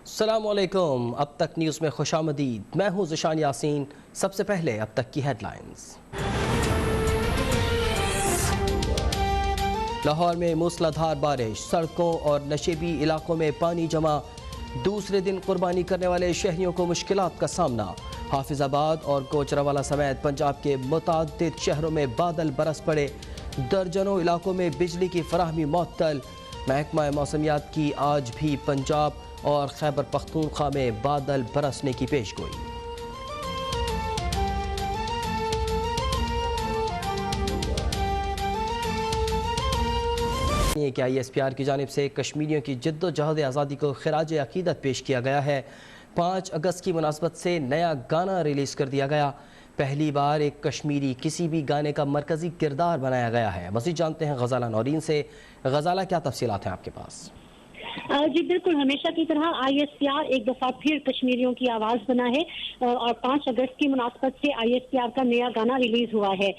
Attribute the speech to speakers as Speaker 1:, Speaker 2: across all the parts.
Speaker 1: السلام علیکم، اب تک نیوز میں خوش آمدید۔ میں ہوں ذیشان یاسین۔ سب سے پہلے اب تک کی ہیڈ لائنز۔ لاہور میں موسلا دھار بارش، سڑکوں اور نشیبی علاقوں میں پانی جمع۔ دوسرے دن قربانی کرنے والے شہریوں کو مشکلات کا سامنا۔ حافظ آباد اور کوچراوالا سمیت پنجاب کے متعدد شہروں میں بادل برس پڑے۔ درجنوں علاقوں میں بجلی کی فراہمی معطل۔ محکمہ موسمیات کی آج بھی پنجاب اور خیبر پختونخوا میں بادل برسنے کی پیش گوئی۔ کہ آئی ایس پی آر کی جانب سے کشمیریوں کی جد و جہد آزادی کو خراج عقیدت پیش کیا گیا ہے۔ 5 اگست کی مناسبت سے نیا گانا ریلیز کر دیا گیا۔ پہلی بار ایک کشمیری کسی بھی گانے کا مرکزی کردار بنایا گیا ہے۔ مزید جانتے ہیں غزالہ نورین سے۔ غزالہ، کیا تفصیلات ہیں آپ کے پاس؟
Speaker 2: جی بالکل، ہمیشہ کی طرح آئی ایس پی آر ایک دفعہ پھر کشمیریوں کی آواز بنا ہے اور 5 اگست کی مناسبت سے آئی ایس پی آر کا نیا گانا ریلیز ہوا ہے۔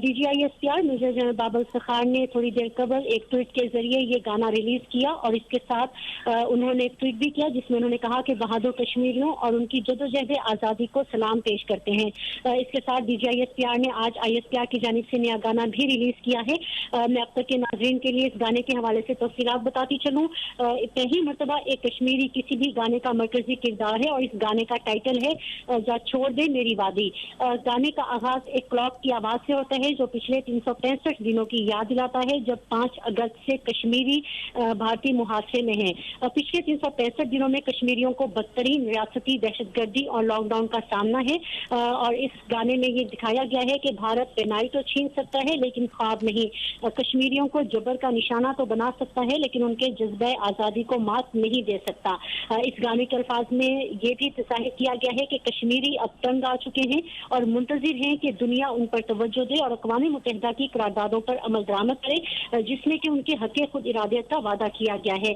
Speaker 2: D G I S P R major general بابل سخار نے تھوڑی دیر قبل ایک ٹویٹ کے ذریعے یہ گانا ریلیز کیا اور اس کے ساتھ انہوں نے ایک ٹویٹ بھی کیا جس میں انہوں نے کہا کہ بہادر کشمیریوں اور ان کی جدوجہد آزادی کو سلام پیش کرتے ہیں۔ اس کے ساتھ D G I S P R نے آج آئی ایس پی آر کی جانب سے نیا گانا بھی ریلیز کیا ہے۔ میں اب تک کے ناظرین کے لیے اس گانے کے حوالے سے تفصیلات بتاتی چلوں۔ پہلی مرتبہ ایک کشمیری کسی بھی گانے کا مرکزی کردار ہے اور اس گانے کا ٹائٹل ہے جا چھوڑ دے میری وادی۔ گانے کا آغاز ایک کلاک کی آواز سے ہوتا ہے جو پچھلے 365 دنوں کی یاد دلاتا ہے جب 5 اگست سے کشمیری بھارتی محاصرے میں ہیں۔ پچھلے 365 دنوں میں کشمیریوں کو بدترین ریاستی دہشت گردی اور لاک ڈاؤن کا سامنا ہے اور اس گانے میں یہ دکھایا گیا ہے کہ بھارت بینائی تو چھین سکتا ہے لیکن خواب نہیں۔ کشمیریوں کو جبر کا نشانہ تو بنا سکتا ہے لیکن ان کے جذبہ آزادی کو مات نہیں دے سکتا۔ اس گانے کے الفاظ میں یہ بھی تصحیح کیا گیا ہے کہ کشمیری اب تنگ آ چکے ہیں اور منتظر ہیں کہ دنیا ان پر توجہ دے اور اقوام متحدہ کی قراردادوں پر عمل درآمد کرے جس میں کہ ان کے حق خود ارادیت کا وعدہ کیا گیا ہے۔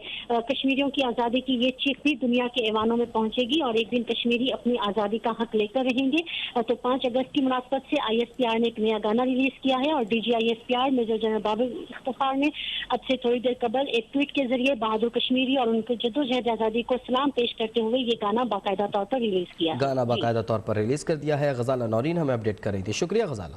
Speaker 2: کشمیریوں کی آزادی کی یہ چیخ بھی دنیا کے ایوانوں میں پہنچے گی اور ایک دن کشمیری اپنی آزادی کا حق لے کر رہیں گے۔ تو 5 اگست کی مناسبت سے آئی ایس پی آر نے ایک نیا گانا ریلیز کیا ہے اور D G I S P R major general بابل سخار نے اب سے تھوڑی دیر قبل ایک ٹویٹ کے ذریعے بہادر کشمیری اور ان کے جدوجہد آزادی کو سلام پیش کرتے ہوئے یہ گانا باقاعدہ طور پر ریلیز کیا۔
Speaker 1: گانا باقاعدہ طور پر ریلیز کر دیا ہے۔ غزالہ نورین ہمیں اپڈیٹ کر رہی تھی، شکریہ غزالہ۔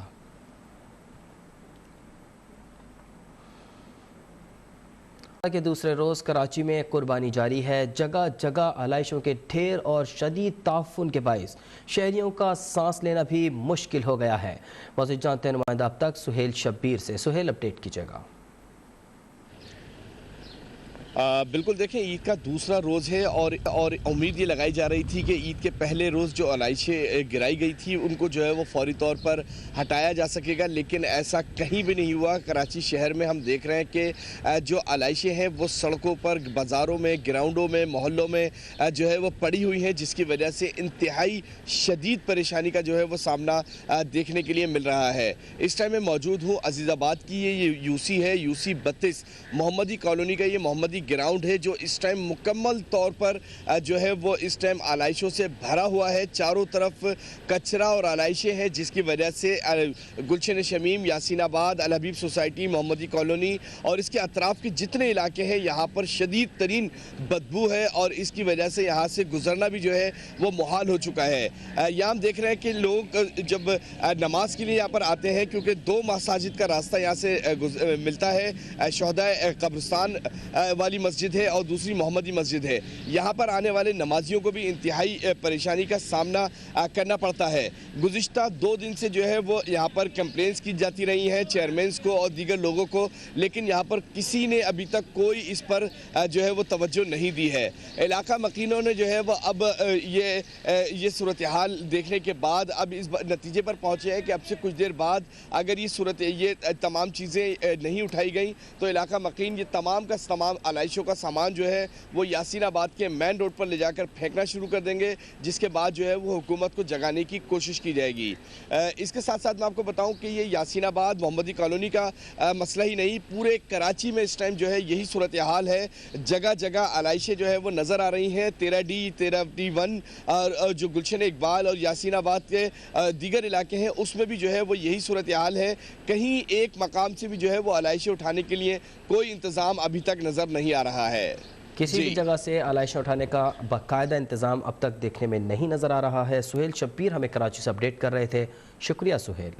Speaker 1: کے دوسرے روز کراچی میں قربانی جاری ہے۔ جگہ جگہ علائشوں کے ڈھیر اور شدید تعفن کے باعث شہریوں کا سانس لینا بھی مشکل ہو گیا ہے۔ مزید جانتے ہیں نمائندہ اب تک سہیل شبیر سے۔ سہیل، اپڈیٹ کیجیے گا۔
Speaker 3: بالکل، دیکھیں عید کا دوسرا روز ہے اور امید یہ لگائی جا رہی تھی کہ عید کے پہلے روز جو علائشیں گرائی گئی تھی ان کو جو ہے وہ فوری طور پر ہٹایا جا سکے گا، لیکن ایسا کہیں بھی نہیں ہوا۔ کراچی شہر میں ہم دیکھ رہے ہیں کہ جو علائشیں ہیں وہ سڑکوں پر، بازاروں میں، گراؤنڈوں میں، محلوں میں جو ہے وہ پڑی ہوئی ہیں جس کی وجہ سے انتہائی شدید پریشانی کا جو ہے وہ سامنا دیکھنے کے لیے مل رہا ہے۔ اس ٹائم میں موجود ہوں عزیز آباد کی یہ یو سی ہے، یو سی 32 محمدی کالونی کا یہ محمدی گراؤنڈ ہے جو اس ٹائم مکمل طور پر جو ہے وہ اس ٹائم علائشوں سے بھرا ہوا ہے۔ چاروں طرف کچرا اور علائشیں ہیں جس کی وجہ سے گلشن شمیم، یاسین آباد، الحبیب سوسائٹی، محمدی کالونی اور اس کے اطراف کے جتنے علاقے ہیں یہاں پر شدید ترین بدبو ہے اور اس کی وجہ سے یہاں سے گزرنا بھی جو ہے وہ محال ہو چکا ہے۔ یہاں ہم دیکھ رہے ہیں کہ لوگ جب نماز کے لیے یہاں پر آتے ہیں کیونکہ 2 مساجد کا راستہ یہاں سے ملتا ہے، شہداء قبرستان والی مسجد ہے اور دوسری محمدی مسجد ہے۔ یہاں پر آنے والے نمازیوں کو بھی انتہائی پریشانی کا سامنا کرنا پڑتا ہے۔ گزشتہ 2 دن سے جو ہے وہ یہاں پر کمپلینس کی جاتی رہی ہیں چیئرمینز کو اور دیگر لوگوں کو، لیکن یہاں پر کسی نے ابھی تک کوئی اس پر جو ہے وہ توجہ نہیں دی ہے۔ علاقہ مکینوں نے جو ہے وہ اب یہ صورتحال دیکھنے کے بعد اب اس نتیجے پر پہنچے ہیں کہ اب سے کچھ دیر بعد اگر یہ تمام چیزیں نہیں اٹھائی گئیں تو علاقہ مکین یہ تمام کا تمام علائشوں کا سامان جو ہے وہ یاسین آباد کے مین روڈ پر لے جا کر پھینکنا شروع کر دیں گے، جس کے بعد جو ہے وہ حکومت کو جگانے کی کوشش کی جائے گی۔ اس کے ساتھ ساتھ میں آپ کو بتاؤں کہ یہ یاسین آباد محمدی کالونی کا مسئلہ ہی نہیں، پورے کراچی میں اس ٹائم جو ہے یہی صورتحال ہے۔ جگہ جگہ علائشیں جو ہے وہ نظر آ رہی ہیں۔ 13D 1 اور جو گلشن اقبال اور یاسین آباد کے دیگر علاقے ہیں اس میں بھی جو ہے وہ یہی صورتحال ہے۔ کہیں ایک مقام سے بھی جو ہے وہ علائشیں اٹھانے کے لیے کوئی انتظام ابھی تک نظر نہیں آ رہا ہے۔
Speaker 1: کسی بھی جگہ سے علائشیں اٹھانے کا باقاعدہ انتظام اب تک دیکھنے میں نہیں نظر آ رہا ہے۔ سہیل شبیر ہمیں کراچی سے اپڈیٹ کر رہے تھے، شکریہ سہیل۔